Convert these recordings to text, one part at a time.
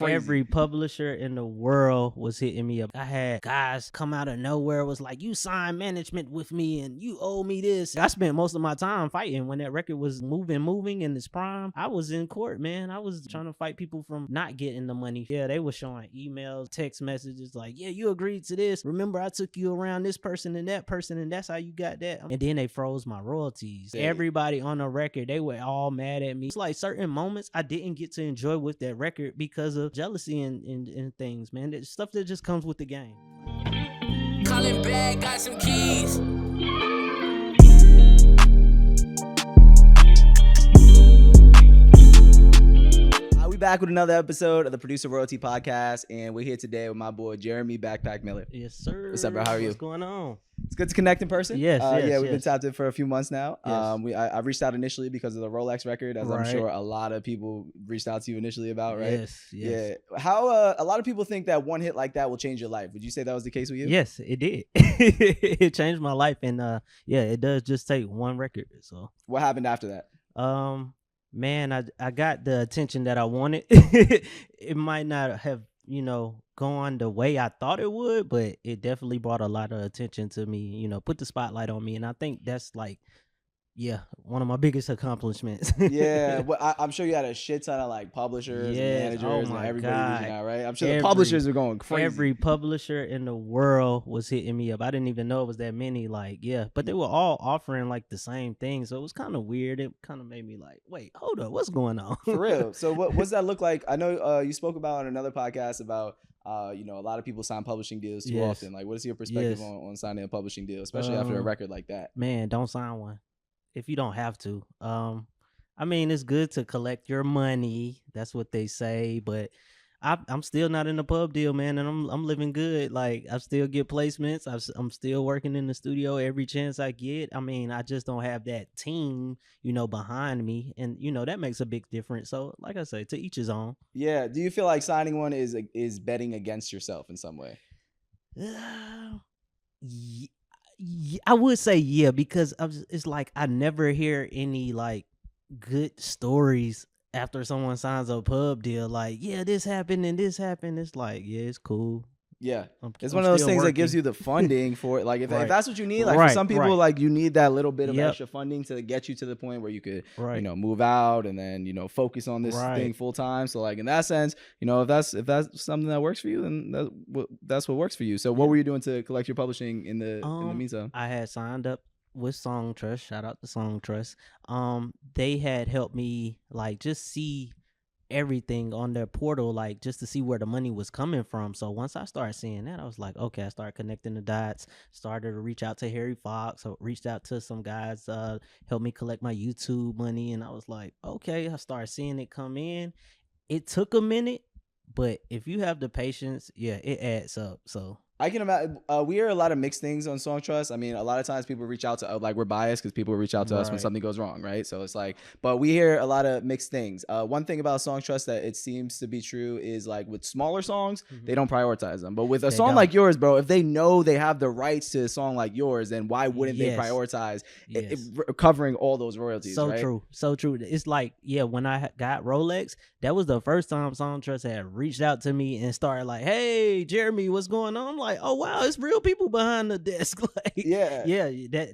Crazy. Every publisher in the world was hitting me up. I had guys come out of nowhere, was like, you signed management with me and you owe me this. I spent most of my time fighting when that record was moving in its prime. I was in court, man. I was trying to fight people from not getting the money. Yeah, they were showing emails, text messages like, yeah, you agreed to this. Remember, I took you around this person and that's how you got that. And then they froze my royalties. Dang. Everybody on the record, they were all mad at me. It's like certain moments I didn't get to enjoy with that record because of jealousy and things, man. It's stuff that just comes with the game. Calling back, got some keys. We back with another episode of the Producer Royalty Podcast, and we're here today with my boy Jeremy Backpack Miller. Yes, sir. What's up, bro? How are you? What's going on? It's good to connect in person. Yes, yeah, we've been tapped in for a few months now. Yes. I reached out initially because of the Rolex record, as I'm Right. sure a lot of people reached out to you initially about, right? Yes. Yeah. How a lot of people think that one hit like that will change your life. Would you say that was the case with you? Yes, it did. It changed my life, and yeah, it does just take one record. So What happened after that? man, I got the attention that I wanted. It might not have, gone the way I thought it would, but it definitely brought a lot of attention to me, put the spotlight on me. And I think that's like, yeah, one of my biggest accomplishments. Yeah, well, I'm sure you had a shit ton of like publishers Yes. and managers and my everybody God. reaching out, right? I'm sure the publishers are going crazy. Every publisher in the world was hitting me up. I didn't even know it was that many. Like, yeah, but they were all offering like the same thing, so it was kind of weird. It kind of made me like, wait, hold up, what's going on? For real. So what does that look like? I know you spoke about on another podcast about a lot of people sign publishing deals too Yes. often. Like, what is your perspective Yes. on signing a publishing deal, especially after a record like that? Man, don't sign one if you don't have to. I mean, it's good to collect your money. That's what they say, but I'm still not in the pub deal, man, and I'm living good. Like, I still get placements. I'm still working in the studio every chance I get. I mean, I just don't have that team, behind me, and that makes a big difference. So, like I say, to each his own. Yeah. Do you feel like signing one is betting against yourself in some way? I would say yeah, because it's like I never hear any like good stories after someone signs a pub deal. Like, yeah, this happened and this happened. It's like, yeah, it's cool. Yeah. It's I'm one of those still things that gives working. you the funding for it. Like, if Right. that's what you need, like for Right, some people, right. like you need that little bit of Yep. extra funding to get you to the point where you could, Right. move out and then, focus on this Right. thing full time. So like in that sense, if that's something that works for you, then that's what works for you. So what were you doing to collect your publishing in the meantime? I had signed up with Song Trust. Shout out to Song Trust. They had helped me like just see everything on their portal, like just to see where the money was coming from. So once I started seeing that, I was like, okay, I started connecting the dots, started to reach out to Harry Fox, so reached out to some guys, helped me collect my YouTube money, and I was like, okay, I started seeing it come in. It took a minute, but if you have the patience, yeah, it adds up. So I can imagine. We hear a lot of mixed things on Song Trust. I mean, a lot of times people reach out to like we're biased because people reach out to us when Right. something goes wrong, right? So it's like, but we hear a lot of mixed things. One thing about Song Trust that it seems to be true is like with smaller songs, they don't prioritize them. But with a They song don't. like yours, bro, if they know they have the rights to a song like yours, then why wouldn't Yes. they prioritize Yes. covering all those royalties? So right? true. So true. It's like, yeah, when I got Rolex, that was the first time Song Trust had reached out to me and started like, hey, Jeremy, what's going on? I'm like, oh, wow, it's real people behind the desk. Like, Yeah.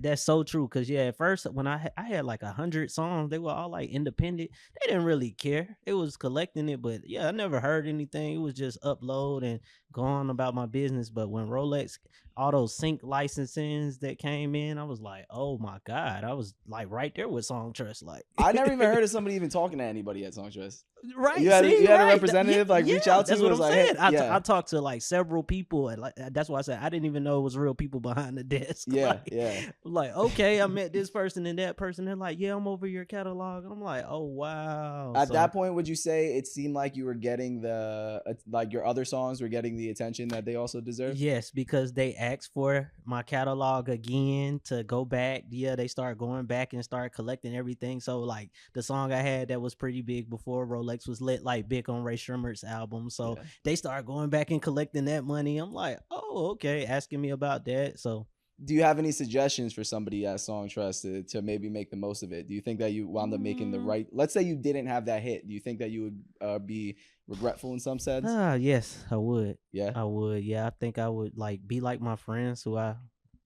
that's so true. Cause yeah, at first when I had like 100 songs, they were all like independent. They didn't really care. It was collecting it, but yeah, I never heard anything. It was just upload and go on about my business. But when Rolex, all those sync licensings that came in, I was like, oh my God, I was like right there with Song Trust. Like, I never even heard of somebody even talking to anybody at Song Trust. right. You had a right. representative like reach out to That's you. what Was I'm like, saying. hey, I talked to like several people, and like that's why I said I didn't even know it was real people behind the desk. Yeah, Like, yeah. Like, okay, I met this person and that person. They're like, yeah, I'm over your catalog. I'm like, oh wow. At So, that point, would you say it seemed like you were getting like your other songs were getting the attention that they also deserve? yes, because they asked for my catalog again to go back. Yeah, they start going back and start collecting everything. So like the song I had that was pretty big before Rolex was lit like big on Ray Shermer's album. So Yeah. they start going back and collecting that money. I'm like, oh, okay, asking me about that. So Do you have any suggestions for somebody at Song Trust to maybe make the most of it? Do you think that you wound up making the right? Let's say you didn't have that hit. Do you think that you would be regretful in some sense? Yes, I would. Yeah. I would. Yeah, I think I would like be like my friends who I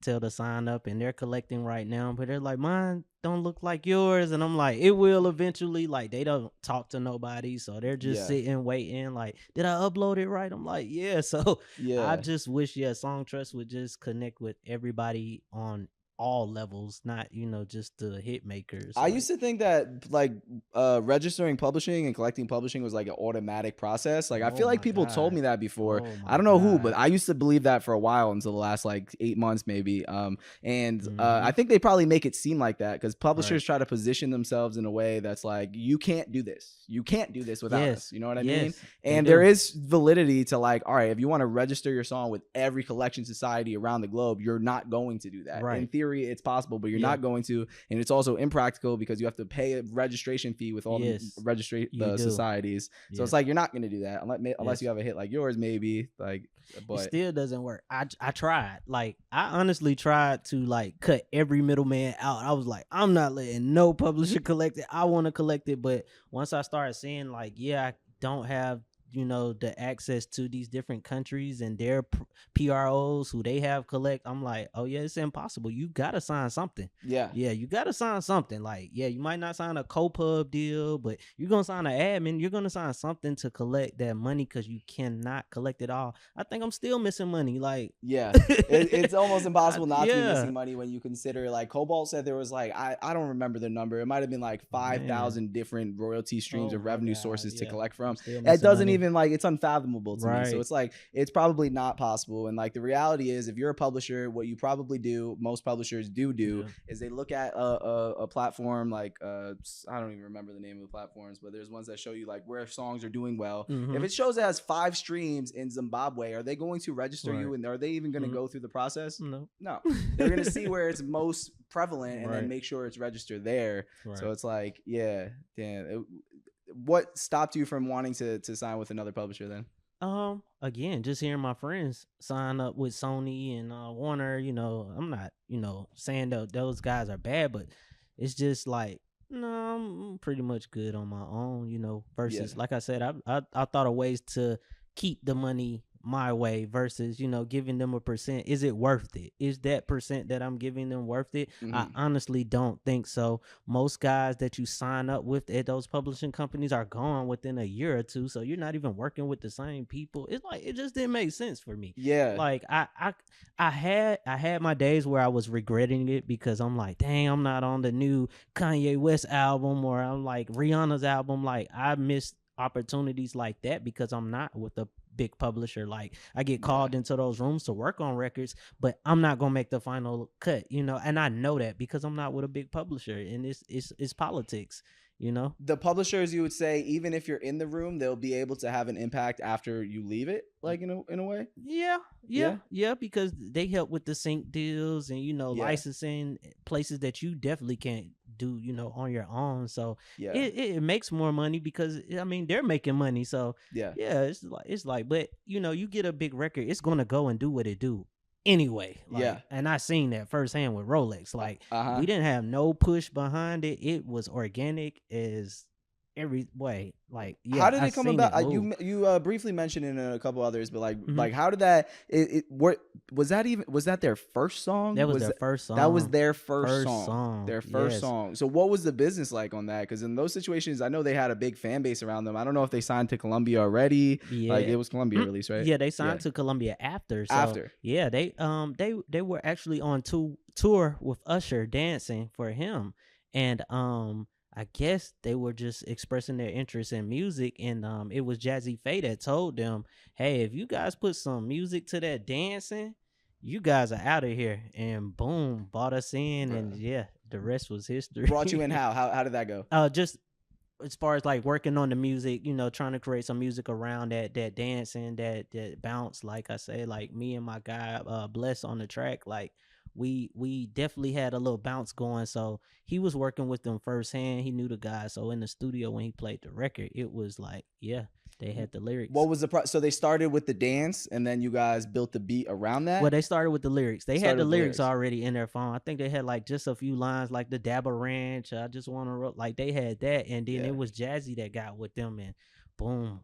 tell to sign up and they're collecting right now, but they're like, mine don't look like yours. And I'm like, it will eventually. Like, they don't talk to nobody. So they're just Yeah. sitting, waiting. Like, did I upload it right? I'm like, yeah. So I Yeah. just wish, yeah, Song Trust would just connect with everybody on all levels, not, just the hit makers. I Like, used to think that like registering publishing and collecting publishing was like an automatic process. Like I oh feel like my people told God. me that before. Oh I my don't know who, but God. I used to believe that for a while until the last like 8 months maybe. And Mm-hmm. I think they probably make it seem like that because publishers Right. try to position themselves in a way that's like you can't do this. You can't do this without us. Yes. You know what I mean? Yes. They And there do. is validity to like, all right, if you want to register your song with every collection society around the globe, you're not going to do that. In Right. theory, it's possible, but you're Yeah. not going to. And it's also impractical because you have to pay a registration fee with all Yes, you the do. societies. So it's Yes. like you're not going to do that unless Yes. you have a hit like yours, maybe. Like, It but still doesn't work. I tried. Like, I honestly tried to like cut every middleman out. I was like, I'm not letting no publisher collect it. I want to collect it. But once I started seeing like, yeah, I don't have the access to these different countries and their PROs who they have collect, I'm like, oh yeah, it's impossible. You gotta sign something. yeah, Yeah, you gotta sign something. Like, yeah, you might not sign a co-pub deal, but you're gonna sign an admin. You're gonna sign something to collect that money because you cannot collect it all. I think I'm still missing money. Like, yeah. It's almost impossible not to be yeah, missing money when you consider like Cobalt said there was like I don't remember the number. It might have been like man. 5,000 different royalty streams Oh of my revenue God, sources to yeah, collect I'm from. still It missing doesn't money. even like it's unfathomable to me. So Right. it's like it's probably not possible. And like the reality is, if you're a publisher, what you probably do, most publishers do Yeah. is they look at a platform like I don't even remember the name of the platforms, but there's ones that show you like where songs are doing well. Mhm. If it shows it has 5 streams in Zimbabwe, are they going to register you Right. and are they even going to Mhm. go through the process? No. No. They're going to see where it's most prevalent and Right. then make sure it's registered there. Right. So it's like, yeah, damn. What stopped you from wanting to sign with another publisher then? Again, just hearing my friends sign up with Sony and Warner, I'm not, saying that those guys are bad, but it's just like, no, I'm pretty much good on my own, versus, Yeah. like I said, I thought of ways to keep the money my way versus, giving them a percent. Is it worth it? Is that percent that I'm giving them worth it? I Mhm. honestly don't think so. Most guys that you sign up with at those publishing companies are gone within a year or two, so you're not even working with the same people. It's like it just didn't make sense for me. Yeah. Like I had my days where I was regretting it because I'm like, dang, I'm not on the new Kanye West album or I'm like Rihanna's album. Like, I missed opportunities like that because I'm not with a big publisher. Like, I get called into those rooms to work on records, but I'm not gonna make the final cut, and I know that because I'm not with a big publisher, and it's politics. The publishers, you would say, even if you're in the room, they'll be able to have an impact after you leave it, like in a way. Yeah, because they help with the sync deals and Yeah. licensing places that you definitely can't do on your own. So Yeah. it makes more money because I mean they're making money. So Yeah. yeah, it's like, but you get a big record, it's gonna go and do what it do anyway. Like, Yeah. and I seen that firsthand with Rolex. Like, Uh-huh. we didn't have no push behind it. It was organic as every way. Like, yeah, How did I it come seen about? it move. You briefly mentioned it in a couple others, but Mhm. like how did that? What was that even? Was that their first song? That was their first song. That was their first First song. song, Their first yes. song. So what was the business like on that? Because in those situations, I know they had a big fan base around them. I don't know if they signed to Columbia already. Yeah. Like it was Columbia release, right? Yeah, they signed to Columbia after. So, After. yeah, they were actually on tour with Usher dancing for him, and I guess they were just expressing their interest in music, and it was Jazzy Faye that told them, "Hey, if you guys put some music to that dancing, you guys are out of here." And boom, bought us in, and yeah, the rest was history. Brought you in how? How did that go? Just as far as like working on the music, trying to create some music around that dancing, that bounce. Like I say, like me and my guy Bless on the track, like we definitely had a little bounce going. So he was working with them firsthand. He knew the guy. So in the studio when he played the record, it was like, yeah. They had the lyrics. What was so they started with the dance, and then you guys built the beat around that? Well, they started with the lyrics. They had Started the with the lyrics lyrics. already in their phone. I think they had like just a few lines, like the Dabba Ranch. I just want to like they had that, and then Yeah. it was Jazzy that got with them, and boom,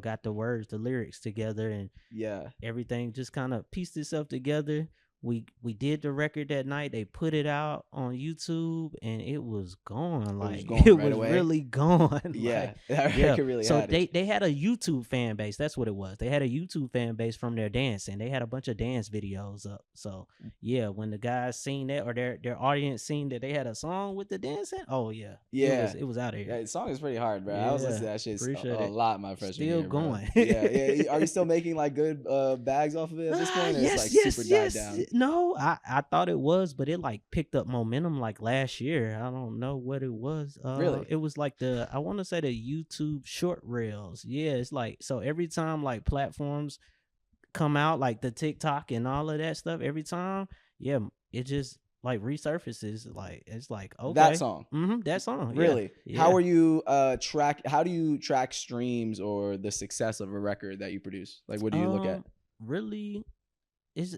got the words, the lyrics together, and Yeah. everything just kind of pieced itself together. We did the record that night. They put it out on YouTube, and it was gone. Like gone it right was away? really gone. Yeah. Like, That yeah. record really So had it. they had a YouTube fan base. That's what it was. They had a YouTube fan base from their dancing. They had a bunch of dance videos up. So yeah, when the guys seen that, or their audience seen that they had a song with the dancing, oh yeah, Yeah. it was out of here. Yeah, the song is pretty hard, bro. I was listening to Yeah, that shit appreciate a it. lot my freshman Still year, bro. going. Yeah. Are you still making like good bags off of it at this point? Or it's like super died down. No, I thought it was, but it like picked up momentum like last year. I don't know what it was. Really? It was like I want to say the YouTube short reels. Yeah, it's like, so every time like platforms come out, like the TikTok and all of that stuff, every time, yeah, it just like resurfaces. Like it's like, okay, That song. that song. Really? Yeah. How are you how do you track streams or the success of a record that you produce? Like what do you look at? Really,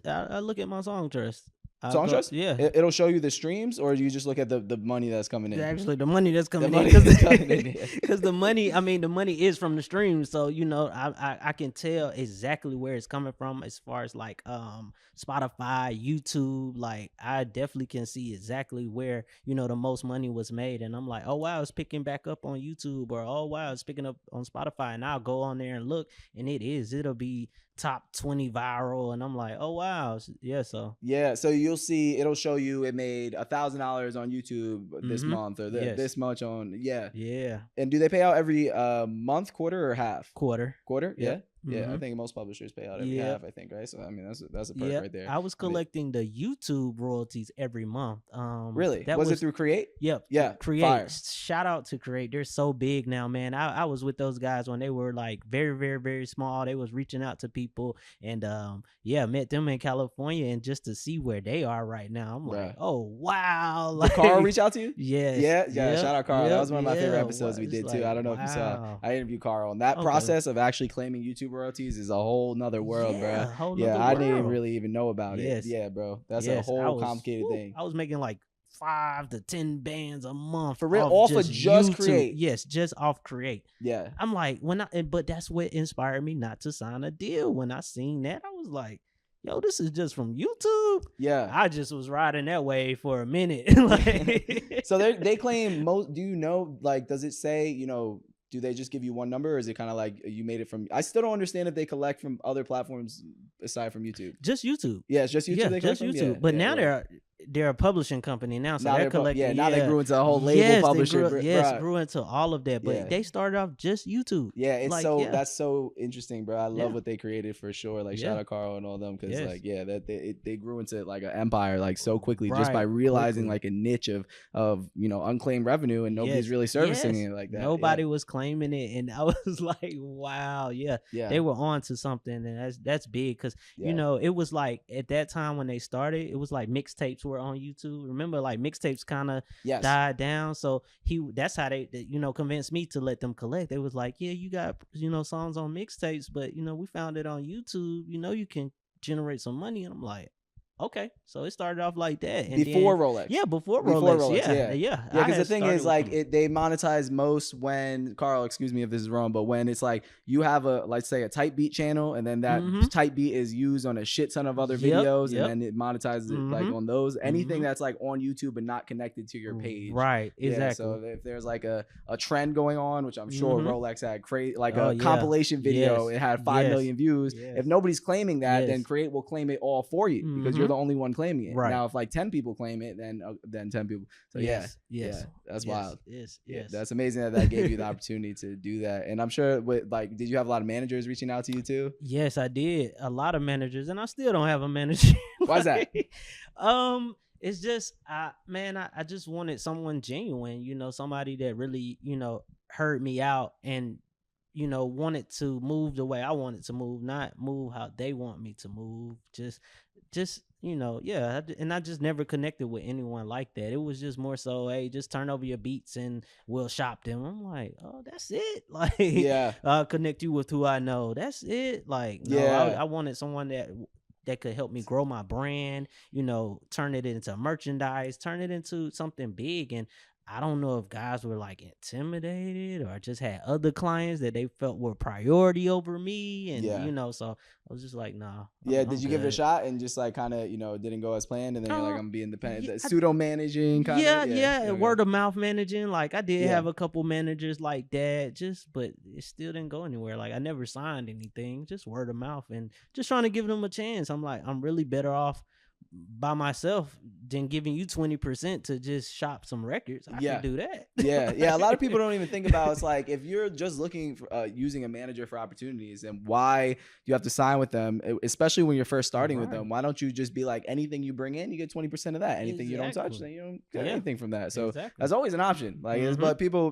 I look at my song trust. Song trust? Yeah. It'll show you the streams, or do you just look at the money that's coming in? Actually, the money that's coming money in, that's coming in, yeah. because the money, I mean, the money is from the streams, so I can tell exactly where it's coming from as far as like Spotify, YouTube. Like I definitely can see exactly where the most money was made, and I'm like, oh wow, it's picking back up on YouTube, or oh wow, it's picking up on Spotify, and I'll go on there and look, and it'll be top 20 viral, and I'm like, oh wow, yeah. So you'll see it'll show you it made $1,000 on YouTube this month, or this much on yeah. And do they pay out every month, quarter, or half? Quarter. Yeah. Yep. Yeah, I think most publishers pay out every half, I think, right? So I mean that's a perk right there. I was collecting the YouTube royalties every month. Really? Was it through Create? Yep. Yeah. Create. Fire. Shout out to Create. They're so big now, man. I was with those guys when they were like very, very, very small. They was reaching out to people, and met them in California, and just to see where they are right now, I'm like, oh wow. Like, did Carl reach out to you? Yeah. Shout out Carl. That was one of my favorite episodes we did too. I don't know if you saw. I interviewed Carl, and that process of actually claiming YouTube royalties is a whole nother world, bro. I didn't really even know about it. Yeah, bro. That's a whole complicated thing. I was making like 5 to 10 bands a month for real, off of just YouTube. Create. Yes, just off Create. Yeah. I'm like, but that's what inspired me not to sign a deal. When I seen that, I was like, yo, this is just from YouTube. Yeah. I just was riding that wave for a minute. Like, so they claim most. Do you know? Like, does it say? Do they just give you one number, or is it kind of like you made it from? I still don't understand if they collect from other platforms aside from YouTube. Just YouTube. Yeah, it's just YouTube. Yeah, they just collect YouTube. From? but now they're a publishing company now, so they're collecting. Now they grew into a whole label publisher. Grew into all of that. But they started off just YouTube. Yeah, it's like, that's so interesting, bro. I love what they created for sure. Like shout out Carl and all them, because they grew into like an empire like so quickly, just by realizing like a niche of unclaimed revenue, and nobody's really servicing it like that. Nobody was claiming it, and I was like, wow, they were on to something, and that's big, because it was like at that time when they started, it was like mixtapes were on YouTube. Remember, like mixtapes kind of died down, so that's how they convinced me to let them collect. They was like, yeah, you got songs on mixtapes, but we found it on YouTube, you can generate some money. And I'm like, okay, so it started off like that. And before Rolex. Yeah, before Rolex. Yeah. Because the thing is, like, they monetize most when, Carl, excuse me if this is wrong, but when it's like you have let's say a type beat channel, and then that type beat is used on a shit ton of other videos, and then it monetizes it like on those. Anything that's like on YouTube and not connected to your page. Right, exactly. So if there's like a trend going on, which I'm sure Rolex had, like a compilation video, it had 5 million views. If nobody's claiming that, then Create will claim it all for you, because you're the only one claiming it. Right. Now, if like 10 people claim it, then 10 people. So that's wild. That's amazing that gave you the opportunity to do that. And I'm sure, did you have a lot of managers reaching out to you too? Yes, I did. A lot of managers, and I still don't have a manager. Why is that? It's just, I just wanted someone genuine. Somebody that really, heard me out and wanted to move the way I wanted to move, not move how they want me to move. Just and I just never connected with anyone like that. It was just more so, hey, just turn over your beats and we'll shop them. I'm like, oh, that's it. Like, yeah, connect you with who I know. That's it. Like, no, I wanted someone that could help me grow my brand, turn it into merchandise, turn it into something big. And I don't know if guys were like intimidated or just had other clients that they felt were priority over me. And, so I was just like, nah. Yeah. Did you give it a shot and just like kind of, it didn't go as planned? And then you're like, I'm being independent, pseudo managing kind of. Yeah. Word of mouth managing. Like I did have a couple managers like that, but it still didn't go anywhere. Like I never signed anything, just word of mouth and just trying to give them a chance. I'm like, I'm really better off by myself than giving you 20% to just shop some records. I can do that. Yeah. A lot of people don't even think about, it's like, if you're just looking for using a manager for opportunities, and why you have to sign with them, especially when you're first starting with them, why don't you just be like, anything you bring in, you get 20% of that. Anything you don't touch, then you don't get anything from that. So that's always an option. Like, but people,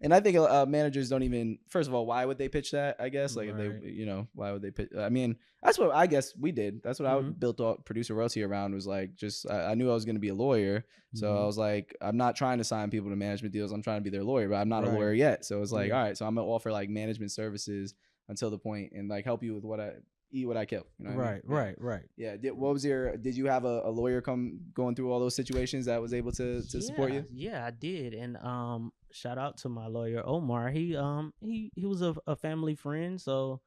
and I think managers don't even, first of all, why would they pitch that? I guess like if they, why would they pitch? I mean, that's what I guess we did. That's what I built producer royalty around, was like, just I knew I was going to be a lawyer, so I was like, I'm not trying to sign people to management deals, I'm trying to be their lawyer, but I'm not a lawyer yet. So it's like, all right, so I'm gonna offer like management services until the point, and like help you with what I kill. You know what I mean? Right. Yeah. Did you have a lawyer going through all those situations that was able to support you? Yeah, I did. And shout out to my lawyer Omar. He was a family friend, so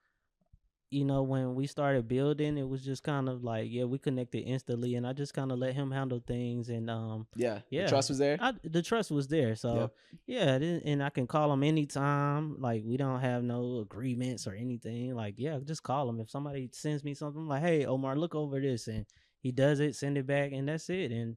when we started building, it was just kind of like, we connected instantly, and I just kind of let him handle things. And the trust was there. The trust was there. So and I can call him anytime. Like, we don't have no agreements or anything. Like, just call him. If somebody sends me something, I'm like, hey, Omar, look over this, and he does it, send it back, and that's it. And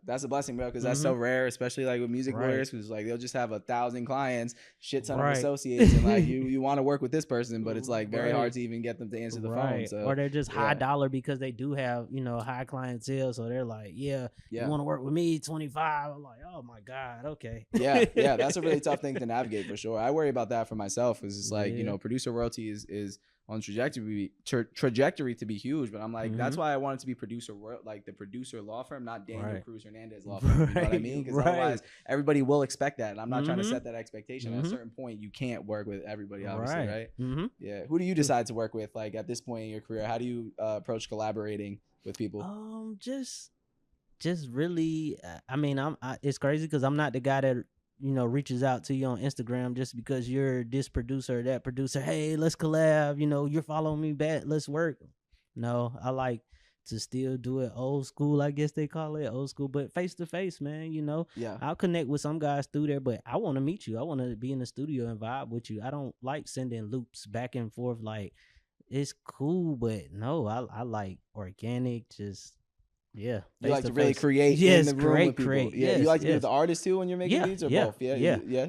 that's a blessing, bro, because that's so rare, especially like with music lawyers, because like they'll just have 1,000 clients, shit ton of associates, and like you want to work with this person, but it's like very hard to even get them to answer the phone. So, or they're just high dollar because they do have high clientele, so they're like, you want to work with me, 25. I'm like, oh my god, okay. That's a really tough thing to navigate for sure. I worry about that for myself, because it's like producer royalty is on trajectory to be huge, but I'm like, that's why I wanted to be like the producer law firm, not Daniel Cruz Hernandez law firm. You know what I mean? Because otherwise everybody will expect that, and I'm not trying to set that expectation. At a certain point, you can't work with everybody, obviously, right? Yeah. Who do you decide to work with, like at this point in your career? How do you approach collaborating with people? Just really, I mean, it's crazy because I'm not the guy that reaches out to you on Instagram just because you're this producer or that producer. Hey, let's collab. You're following me back. Let's work. No, I like to still do it old school, I guess they call it old school, but face to face, man. I'll connect with some guys through there, but I want to meet you. I want to be in the studio and vibe with you. I don't like sending loops back and forth. Like, it's cool, but no, I like organic, just. Yeah, you like to really create in the room with people. You like to be with the artist too when you're making beats, or both?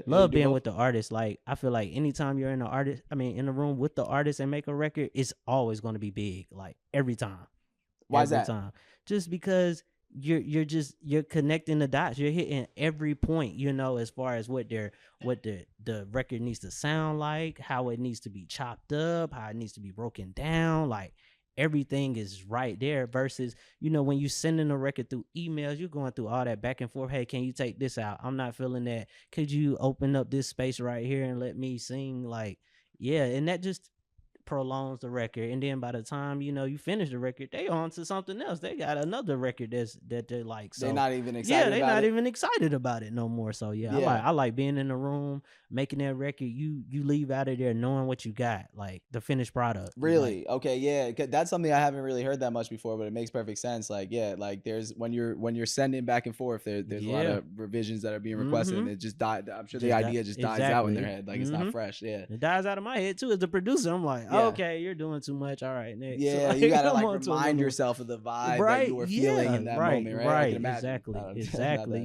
Love being with the artist. Like, I feel like anytime you're in the room with the artist and make a record, it's always going to be big. Like, every time. Why is that? Just because you're connecting the dots. You're hitting every point, as far as what the record needs to sound like, how it needs to be chopped up, how it needs to be broken down, like. Everything is right there versus, when you sending a record through emails, you're going through all that back and forth. Hey, can you take this out? I'm not feeling that. Could you open up this space right here and let me sing? Like, and that just prolongs the record. And then by the time, you finish the record, they on to something else. They got another record that they like. So they're not even excited they're not even excited about it no more. So I like being in the room, making that record. You leave out of there knowing what you got, like the finished product. Really? Okay, that's something I haven't really heard that much before, but it makes perfect sense. Like, like there's when you're sending back and forth, there's a lot of revisions that are being requested, and it just died. I'm sure the idea just dies out in their head. Like, it's not fresh. It dies out of my head too as the producer. I'm like, okay, you're doing too much. All right, next. Yeah, so, you gotta like remind yourself of the vibe that you were feeling in that moment, right? Right, exactly.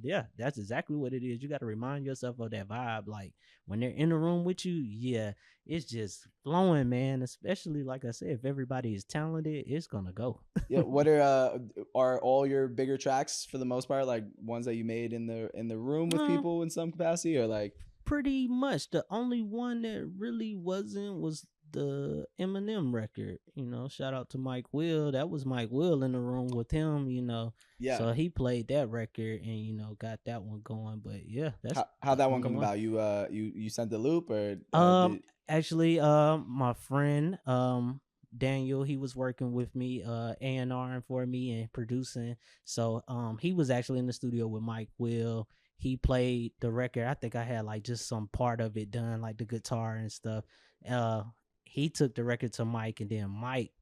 Yeah, that's exactly what it is. You got to remind yourself of that vibe. Like, when they're in the room with you, it's just flowing, man. Especially, like I said, if everybody is talented, it's gonna go. What are all your bigger tracks for the most part like ones that you made in the room with people in some capacity, or like? Pretty much. The only one that really wasn't was the Eminem record. Shout out to Mike Will. That was Mike Will in the room with him. Yeah. So he played that record and got that one going. But yeah, that's how that one come about. You sent the loop or actually my friend Daniel, he was working with me, A&R for me and producing. So he was actually in the studio with Mike Will. He played the record. I think I had like just some part of it done, like the guitar and stuff. He took the record to Mike, and then Mike,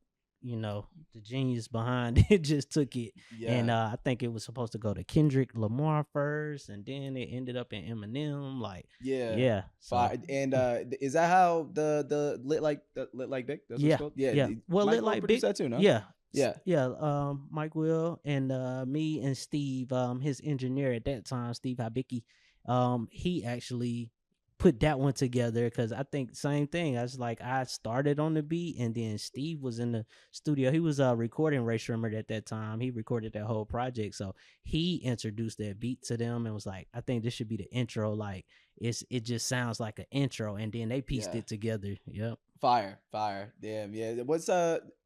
the genius behind it, just took it. Yeah. And I think it was supposed to go to Kendrick Lamar first, and then it ended up in Eminem. Like, yeah. So, and is that how the Lit Like Big? That's what it's called? Yeah. Well, Mike Lit Like Big. That too, no? Yeah. Mike Will and me and Steve, his engineer at that time, Steve Habicki, he actually put that one together, because I think same thing. I started on the beat, and then Steve was in the studio. He was recording Ray Shrimmer at that time. He recorded that whole project, so he introduced that beat to them and was like, I think this should be the intro. Like it just sounds like an intro, and then they pieced it together. Yep. Fire. Damn. Yeah. What's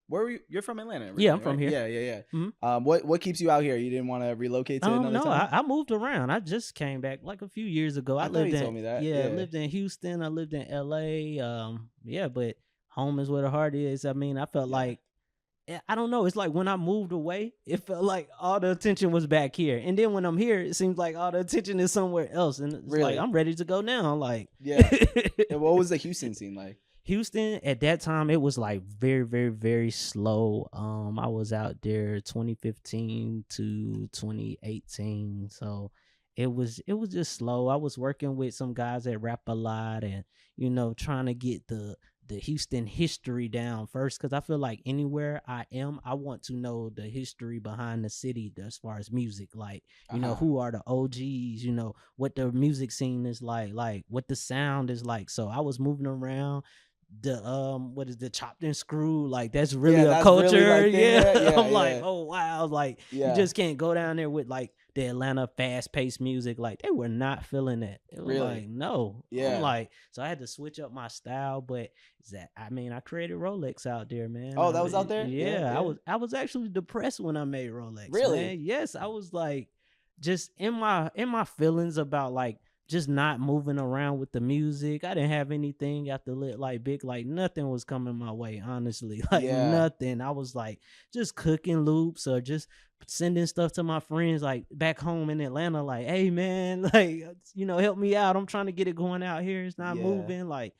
where were you? You're from Atlanta, yeah, I'm from here. Yeah. Mm-hmm. What keeps you out here? You didn't want to relocate to another town? I moved around. I just came back like a few years ago. I thought you told me that. Yeah, I lived in Houston. I lived in LA. But home is where the heart is. I mean, I felt like, I don't know. It's like when I moved away, it felt like all the attention was back here, and then when I'm here, it seems like all the attention is somewhere else, and it's like I'm ready to go now. Like, yeah. And what was the Houston scene like? Houston at that time, it was like very, very, very slow. I was out there 2015 to 2018, so it was just slow. I was working with some guys that rap a lot, and trying to get the Houston history down first, because I feel like anywhere I am, I want to know the history behind the city as far as music. Like, who are the OGs, what the music scene is like what the sound is like. So I was moving around. The what is the chopped and screw, like that's really a culture. Really I'm like, oh wow, like you just can't go down there with like the Atlanta fast-paced music. Like they were not feeling that. It was like, no. I'm like, so I had to switch up my style. But I created Rolex out there, man. Oh, that was out there? Yeah. I was actually depressed when I made Rolex. Really? Man. Yes, I was like just in my feelings about like just not moving around with the music. I didn't have anything after Lit Like Big. Like nothing was coming my way, honestly. Like nothing. I was like just cooking loops or just sending stuff to my friends like back home in Atlanta. Like, hey man, like help me out. I'm trying to get it going out here. It's not moving. Like,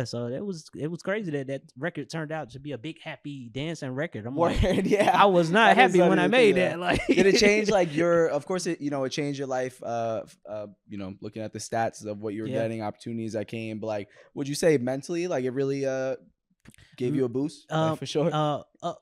so it was crazy that record turned out to be a big happy dancing record. I'm like, I was not happy when I made that. Like, did it change like of course it it changed your life looking at the stats of what you were getting, opportunities that came, but like would you say mentally like it really gave you a boost? For sure.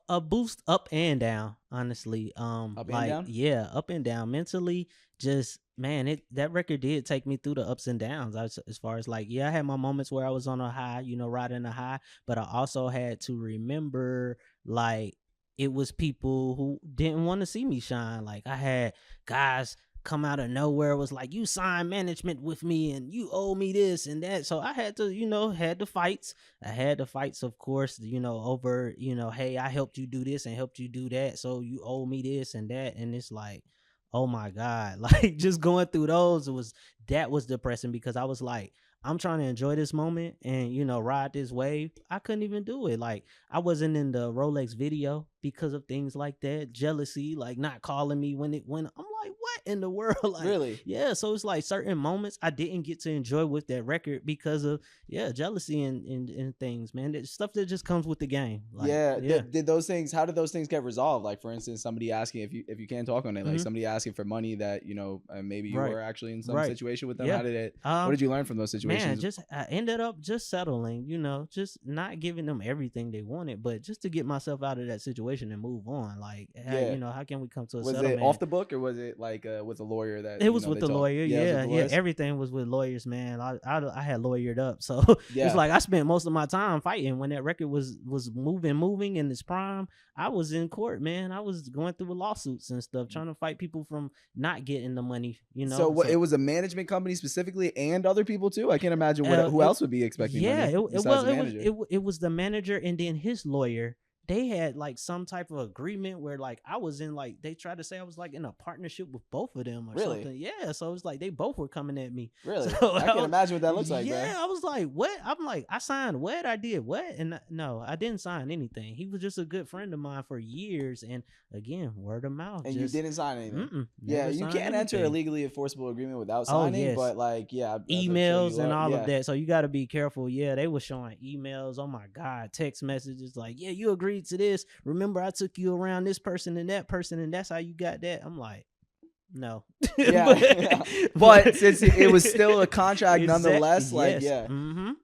A boost up and down, honestly. Up and down? Yeah, up and down. Mentally, just man, that record did take me through the ups and downs. As far as like, I had my moments where I was on a high, riding a high, but I also had to remember like it was people who didn't want to see me shine. Like I had guys come out of nowhere, was like, you signed management with me and you owe me this and that. So I had to, had the fights. I had the fights, of course, over, hey, I helped you do this and helped you do that, so you owe me this and that. And it's like, oh my God, like just going through those was depressing, because I was like, I'm trying to enjoy this moment and, ride this wave. I couldn't even do it. Like I wasn't in the Rolex video because of things like that. Jealousy, like not calling me when I'm like, what in the world? Like, really? Yeah. So it's like certain moments I didn't get to enjoy with that record because of jealousy and things, man. That stuff that just comes with the game. Like, Did those things? How did those things get resolved? Like for instance, somebody asking if you can't talk on it, like somebody asking for money that maybe you were actually in some situation with them. How did it? What did you learn from those situations? Man, I ended up just settling. just not giving them everything they wanted, but just to get myself out of that situation and move on. Like, how can we come to a settlement? Was it off the book or was it like with a lawyer that it was with the lawyer. Yeah. Everything was with lawyers, man. I had lawyered up, so it's like I spent most of my time fighting when that record was moving in its prime. I was in court, man. I was going through lawsuits and stuff, trying to fight people from not getting the money. So it was a management company specifically, and other people too. I can't imagine who else would be expecting money besides the manager. It was the manager and then his lawyer. They had like some type of agreement where like I was in, like they tried to say I was like in a partnership with both of them or something. Yeah, so it's like they both were coming at me. Really? So I can imagine what that looks like. Yeah, man. I was like, what? I'm like, I signed what? I did what? And no, I didn't sign anything. He was just a good friend of mine for years, and again, word of mouth. And you didn't sign anything. Yeah, you can't enter a legally enforceable agreement without signing. But like, emails and all of that. So you got to be careful. Yeah, they were showing emails. Oh my God, text messages like, yeah, you agreed to this. Remember, I took you around this person, and that's how you got that. I'm like, no. But since it was still a contract nonetheless, like,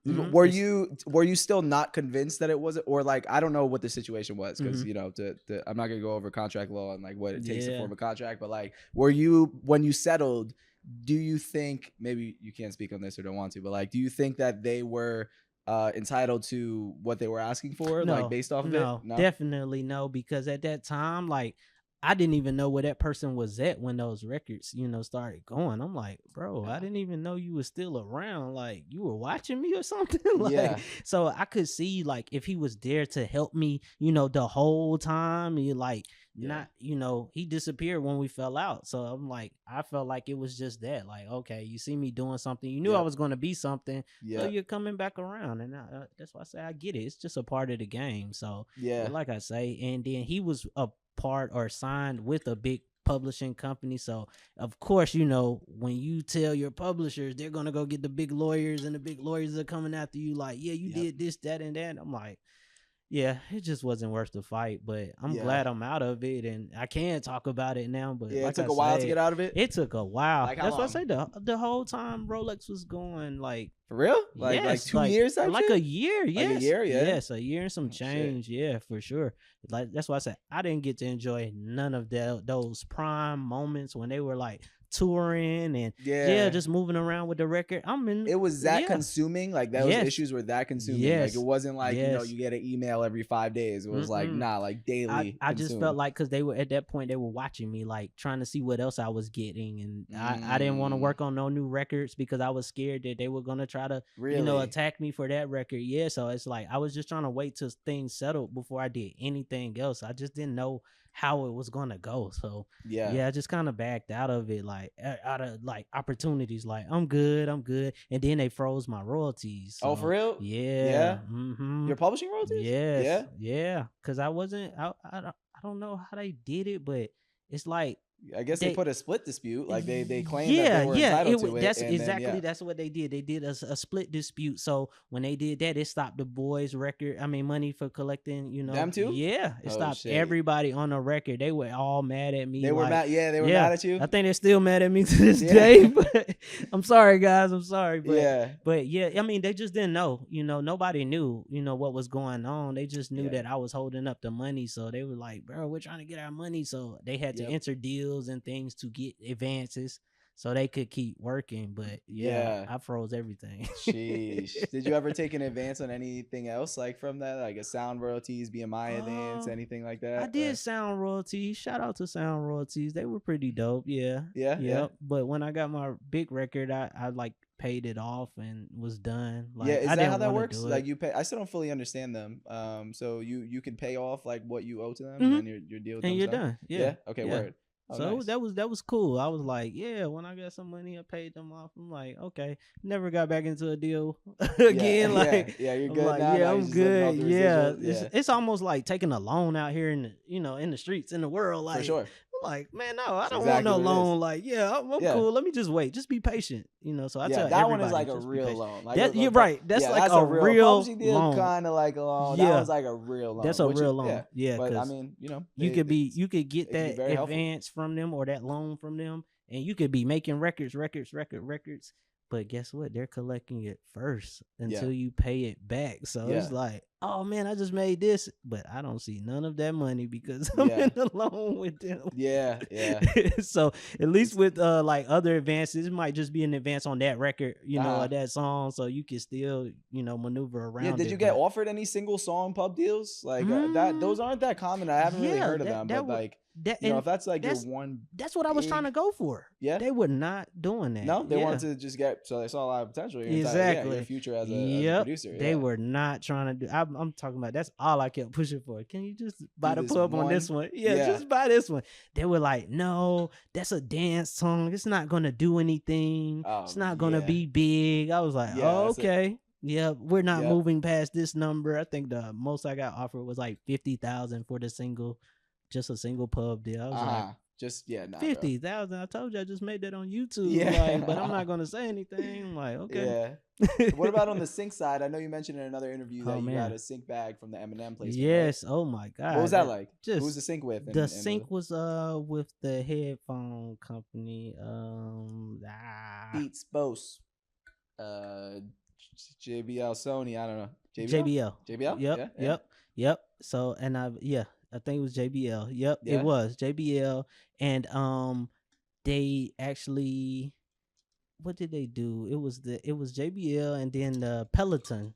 were you still not convinced that it wasn't, or like, I don't know what the situation was, because I'm not gonna go over contract law and like what it takes to form a contract, but like, were you, when you settled, do you think, maybe you can't speak on this or don't want to, but like, do you think that they were entitled to what they were asking for, like based off of it? No, definitely no, because at that time, like, I didn't even know where that person was at when those records, started going. I'm like, bro, I didn't even know you were still around. Like, you were watching me or something. Like, so I could see, like, if he was there to help me, the whole time, not, he disappeared when we fell out. So I'm like, I felt like it was just that. Like, okay, you see me doing something. You knew I was going to be something. So you're coming back around. And that's why I say I get it. It's just a part of the game. So, like I say, and then he was a part or signed with a big publishing company, so of course when you tell your publishers, they're gonna go get the big lawyers, and the big lawyers are coming after you like, you did this, that, and that. I'm like, it just wasn't worth the fight, but I'm glad I'm out of it, and I can talk about it now. But it took a while to get out of it. It took a while. Like, that's why I say the whole time Rolex was going, like, for real, like 2 years, like a year, like a year, yes, a year and some change, for sure. Like, that's why I said I didn't get to enjoy none of those prime moments when they were like touring and just moving around with the record. It was that consuming, like those issues were that consuming. Like, it wasn't like you get an email every 5 days. It was like like daily. I just felt like, because they were at that point, they were watching me, like trying to see what else I was getting, and I didn't want to work on no new records because I was scared that they were gonna try to attack me for that record. So it's like I was just trying to wait till things settled before I did anything else. I just didn't know how it was gonna go. So I just kind of backed out of it, like out of like opportunities, like I'm good, and then they froze my royalties. So, oh, for real? Your publishing royalties? Because I wasn't, I don't know how they did it, but it's like, I guess they put a split dispute, like they claimed that they were entitled to it. That's exactly that's what they did. They did a split dispute. So when they did that, it stopped the boys' record. I mean, money for collecting. Them too. Yeah, it stopped everybody on the record. They were all mad at me. They were mad. Yeah, they were mad at you. I think they're still mad at me to this day. But I'm sorry, guys. I'm sorry. But but I mean, they just didn't know. Nobody knew. What was going on. They just knew that I was holding up the money. So they were like, bro, we're trying to get our money. So they had to enter deals and things to get advances so they could keep working. But I froze everything. Sheesh. Did you ever take an advance on anything else, like from that, like a sound royalties, BMI advance, anything like that? I did sound royalties. Shout out to sound royalties. They were pretty dope. Yeah. But when I got my big record, I like paid it off and was done. Like, is that how that works? Like, you pay? I still don't fully understand them. So you can pay off like what you owe to them, and then your deal and you're done. Okay, word. Oh, so nice. that was cool. I was like, when I got some money, I paid them off. I'm like, okay, never got back into a deal again. You're good. Like, now. I'm good. It's almost like taking a loan out here in the in the streets in the world. Like, for sure. Like, man, no, I don't want no loan. Like, I'm cool. Let me just wait. Just be patient. So I tell that one is like a real loan. Like, you're right. That's like a real loan. Kind of like a loan. That was like a real loan. That's a real loan. Yeah, but I mean, you could get that advance from them or that loan from them, and you could be making records. But guess what? They're collecting it first until you pay it back. So it's like, oh man, I just made this, but I don't see none of that money because I'm in the loan with them. Yeah. So at least with like other advances, it might just be an advance on that record, you know, or that song, so you can still, you know, maneuver around. Yeah, did you get offered any single song pub deals? Like that? Those aren't that common. I haven't really heard of them, but like, you know, if that's like your one, that's what I was trying to go for. Yeah, they were not doing that. No, they wanted to just get. So they saw a lot of potential. Exactly, your future as a producer. They were not trying to do. I'm talking about. That's all I kept pushing for. Can you just buy the pub on this one? Yeah, just buy this one. They were like, no, that's a dance song. It's not gonna do anything. It's not gonna be big. I was like, oh, okay. Yeah, we're not moving past this number. I think the most I got offered was like 50,000 for the single, just a single pub deal. I was like, just 50,000. I told you I just made that on YouTube. Like, but I'm not gonna say anything. I'm like, okay. Yeah. What about on the sync side? I know you mentioned in another interview that you got a sync bag from the Eminem place. Yes. Right? Oh my God. What was that like? Who was the sync with? The sync was with the headphone company. Beats Bose. JBL, Sony, I don't know. JBL. Yep. So, and I think it was JBL. Yep, it was JBL, and they actually, what did they do? It was JBL, and then the Peloton,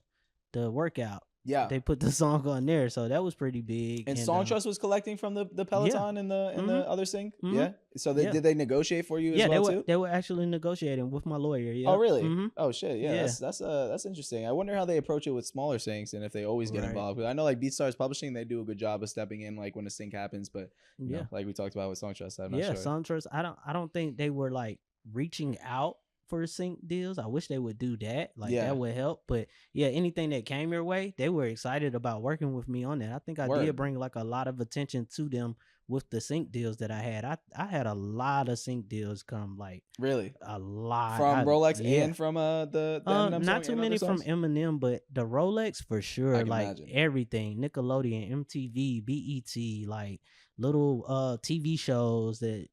the workout. Yeah, they put the song on there, so that was pretty big. And Songtrust was collecting from the Peloton and the other sync. Yeah. So did they negotiate for you as well too? They were actually negotiating with my lawyer. Yeah. Oh really? Oh shit. Yeah. That's interesting. I wonder how they approach it with smaller syncs and if they always get involved. I know like BeatStars Publishing, they do a good job of stepping in like when a sync happens, but you know, like we talked about with Songtrust, I'm not sure. Songtrust. I don't think they were like reaching out for sync deals. I wish they would do that. Like that would help. But anything that came your way, they were excited about working with me on that. I think I did bring like a lot of attention to them with the sync deals that I had. I had a lot of sync deals come, like really a lot from Rolex and from the Eminem not too many from Eminem, but the Rolex for sure. Like imagine. Everything, Nickelodeon, MTV, BET, like little TV shows that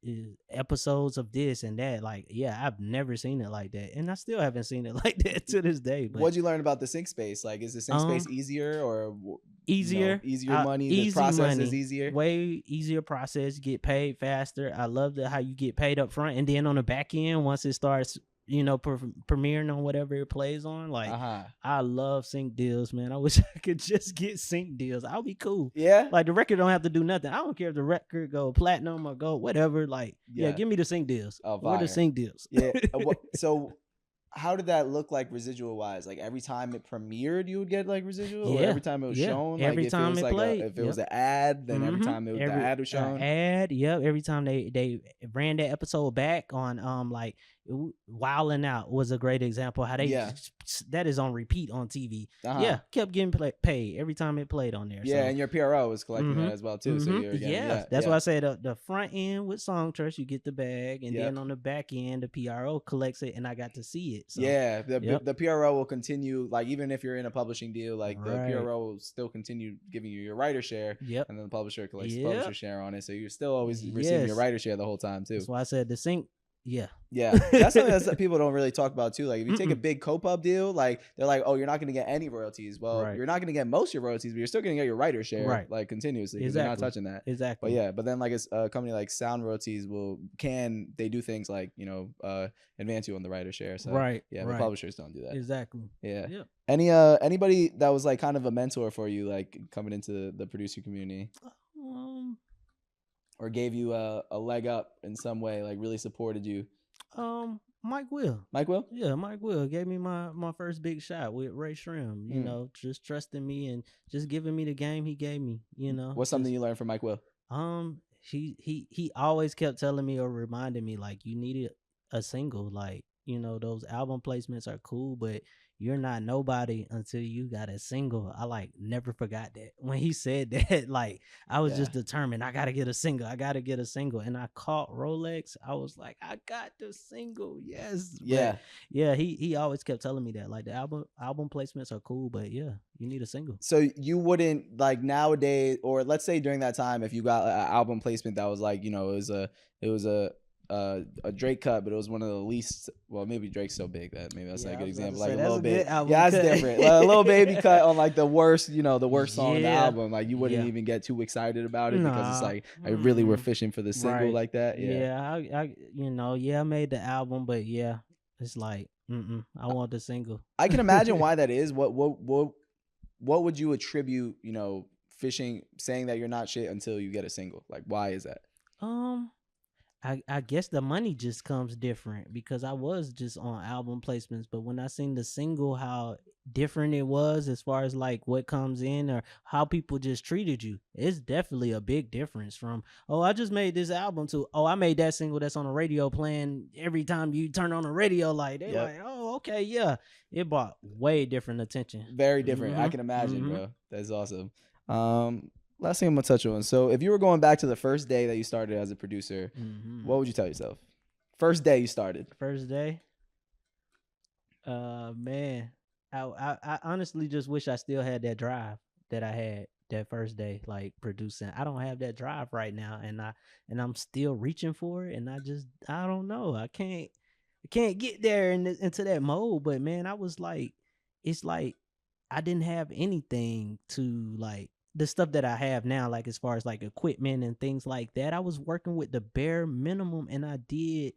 episodes of this and that. Like I've never seen it like that, and I still haven't seen it like that to this day. But what'd you learn about the sync space? Like, is the sync space easier or easier? Easier money. The process money, is easier. Way easier process. Get paid faster. I love how you get paid up front, and then on the back end, once it starts, you know, premiering on whatever it plays on. Like, I love sync deals, man. I wish I could just get sync deals. I'll be cool. Yeah. Like, the record don't have to do nothing. I don't care if the record go platinum or go whatever. Like, give me the sync deals. Or the sync deals. Yeah. So how did that look like residual wise? Like every time it premiered, you would get like residual? Or every time it was shown? Every like, time it played. If it was an ad, then every time the ad was shown? Every time they ran that episode back on like Wildin' Out was a great example how they that is on repeat on TV. Kept getting paid every time it played on there. Yeah, so. And your PRO was collecting that as well too. So you're getting, that's why I say the front end with Songtrust, you get the bag, and then on the back end the PRO collects it, and I got to see it. So, the PRO will continue, like even if you're in a publishing deal, like the PRO will still continue giving you your writer share, and then the publisher collects the publisher share on it. So you're still always receiving your writer share the whole time too. That's why I said the sync. Yeah. That's something that people don't really talk about too. Like if you take a big co-pub deal, like they're like, oh, you're not going to get any royalties. Well, you're not going to get most of your royalties, but you're still going to get your writer share, like continuously. Exactly. You're not touching that. Exactly. But then like a company like Sound Royalties they do things like, you know, advance you on the writer share. So the publishers don't do that. Exactly. Yeah. Anybody that was like kind of a mentor for you, like coming into the producer community? Or gave you a leg up in some way, like really supported you? Mike Will. Mike Will? Yeah, Mike Will gave me my first big shot with Ray Shrim. You know, just trusting me and just giving me the game he gave me. You know, what's something you learned from Mike Will? He always kept telling me or reminding me like you needed a single. Like, you know, those album placements are cool, but you're not nobody until you got a single. I like never forgot that. When he said that, like I was just determined, I gotta get a single. And I caught Rolex. I was like, I got the single. Yes. Yeah. But he always kept telling me that. Like the album placements are cool, but you need a single. So you wouldn't like nowadays, or let's say during that time, if you got an album placement that was like, you know, it was a a Drake cut, but it was one of the least. Well, maybe Drake's so big that maybe that's not a good example. Like a little bit, yeah, that's different. Like a Lil Baby cut on like the worst, the worst song on the album. Like you wouldn't even get too excited about it because it's like I really were fishing for the single like that. Yeah, I made the album, but yeah, it's like I want the single. I can imagine why that is. What would you attribute, fishing, saying that you're not shit until you get a single? Like, why is that? I guess the money just comes different because I was just on album placements, but when I seen the single, how different it was as far as like what comes in or how people just treated you, it's definitely a big difference from, oh, I just made this album to, oh, I made that single that's on the radio playing every time you turn on the radio. Like they're like, oh, okay, yeah, it brought way different attention. Very different. I can imagine, bro. That's awesome. Last thing I'm gonna touch on. So if you were going back to the first day that you started as a producer, what would you tell yourself? First day you started. First day? Man, I honestly just wish I still had that drive that I had that first day, like producing. I don't have that drive right now, and I'm still reaching for it, and I don't know. I can't get there into that mode. But man, I was like, it's like I didn't have anything to like. The stuff that I have now, like as far as like equipment and things like that, I was working with the bare minimum and I did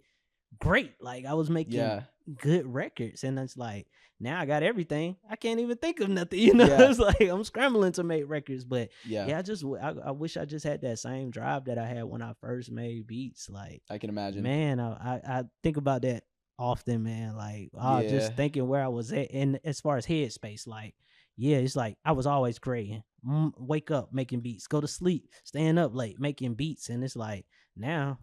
great. Like I was making good records, and it's like now I got everything. I can't even think of nothing, It's like I'm scrambling to make records, but I wish I just had that same drive that I had when I first made beats. Like I can imagine, man. I think about that often, man. Like just thinking where I was at, and as far as headspace, like. Yeah, it's like I was always creating. Wake up making beats, go to sleep, staying up late making beats, and it's like now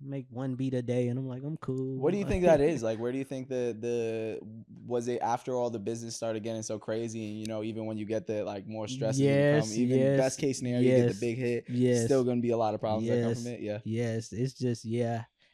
make one beat a day, and I'm like, I'm cool. What do you think that is? Like, where do you think the was it after all the business started getting so crazy, and even when you get the like more stress income, even best case scenario, you get the big hit, still gonna be a lot of problems that come from it. Yes, it's just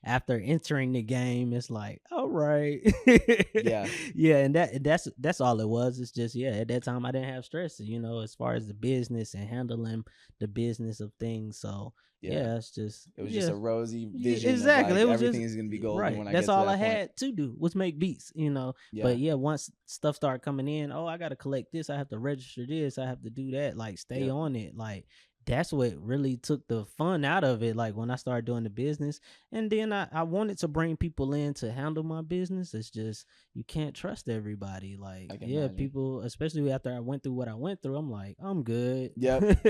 after entering the game, it's like, all right. And that's all it was. It's just at that time I didn't have stress, as far as the business and handling the business of things. So it's just it was just a rosy vision. Exactly. Like, it was everything is gonna be golden when I that's get to all that I point. had to do was make beats, But once stuff started coming in, I gotta collect this, I have to register this, I have to do that, like stay on it, like. That's what really took the fun out of it. Like when I started doing the business, and then I wanted to bring people in to handle my business. It's just, you can't trust everybody. Like, people, especially after I went through what I went through, I'm like, I'm good. Yep.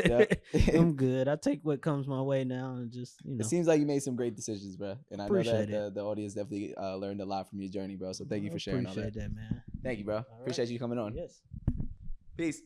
I'm good. I take what comes my way now and just, It seems like you made some great decisions, bro. And I know that the audience definitely learned a lot from your journey, bro. So thank you for sharing all that. Appreciate that, man. Thank you, bro. Appreciate you coming on. Yes. Peace.